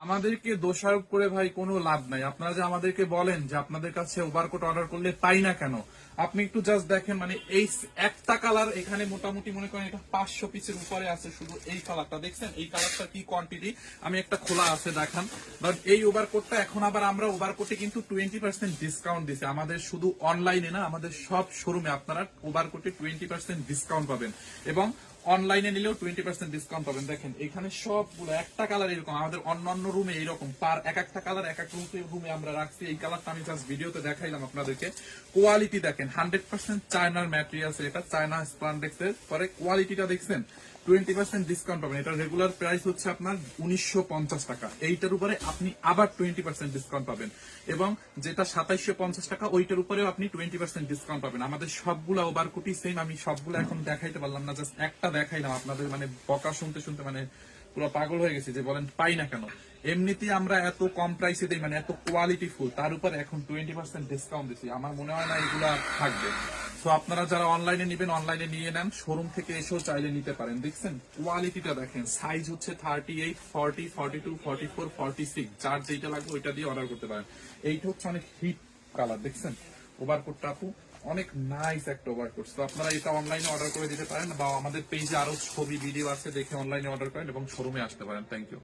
আমাদেরকে দোষারোপ করে ভাই কোনো লাভ নাই। আপনারা যে আমাদেরকে বলেন যে আপনাদের কাছে ওভারকোট অর্ডার করলে পাই না কেন, আপনি একটু জাস্ট দেখেন। মানে এই একটা কালার এখানে মোটামুটি মনে করেন এটা 500 পিসের উপরে আছে। শুধু এই কালারটা দেখছেন, এই কালারটা কি কোয়ান্টিটি, আমি একটা খোলা আছে দেখান। বাট এই ওভারকোটটা এখন আবার আমরা ওভারকোটে কিন্তু 20% ডিসকাউন্ট দিছে। আমাদের শুধু অনলাইনে না, আমাদের সব শোরুমে আপনারা ওভারকোটে 20% ডিসকাউন্ট পাবেন এবং অনলাইনে নিলেও 20% ডিসকাউন্ট পাবেন। দেখেন এখানে সবগুলো একটা কালার এরকম, আমাদের অন্যান্য রুমে এইরকম পার এক একটা কালার এক এক রুমে আমরা রাখছি। এই কালারটা আমি জাস্ট ভিডিওতে দেখাইলাম আপনাদেরকে। কোয়ালিটি দেখেন 100% চায়নার ম্যাটেরিয়ালস, এটা চায়না স্প্লান্ডেক্স এর পরে কোয়ালিটিটা দেখছেন। 20% ডিসকাউন্ট পাবেন। এটা রেগুলার প্রাইস হচ্ছে আপনার 1950 টাকা, এইটার উপরে আপনি আবার 20% ডিসকাউন্ট পাবেন। এবং যেটা 2750 টাকা, ওইটার উপরেও আপনি 20% ডিসকাউন্ট পাবেন। আমাদের সবগুলা ওভারকোটই সেম। আমি সবগুলো এখন দেখাইতে পারলাম না, জাস্ট একটা দেখাইলাম আপনাদের। মানে বকা শুনতে শুনতে মানে পুরো পাগল হয়ে গেছি যে বলেন পাই না কেন। এমনিতেই আমরা এত কম প্রাইসে দিই, মানে এত কোয়ালিটি ফুল, তার উপর এখন 20% ডিসকাউন্ট দিচ্ছি। আমার মনে হয় না এগুলা থাকবে। তো আপনারা যারা অনলাইনে নেবেন অনলাইনে নিয়ে নেন, শোরুম থেকে এসেও চাইলে নিতে পারেন। দেখছেন কোয়ালিটিটা দেখেন, সাইজ হচ্ছে 38, 40, 42, 44, 46, যার যেটা লাগবে ওইটা দিয়ে অর্ডার করতে পারেন। এইটা হচ্ছে অনেক হিট কালার, দেখছেন ওভারকোটটা আপু অনেক নাইস একটা ওভারকোট। তো আপনারা এটা অনলাইনে অর্ডার করে দিতে পারেন বা আমাদের পেজে আরো ছবি ভিডিও আছে, দেখে অনলাইনে অর্ডার করেন এবং শোরুমে আসতে পারেন। Thank you.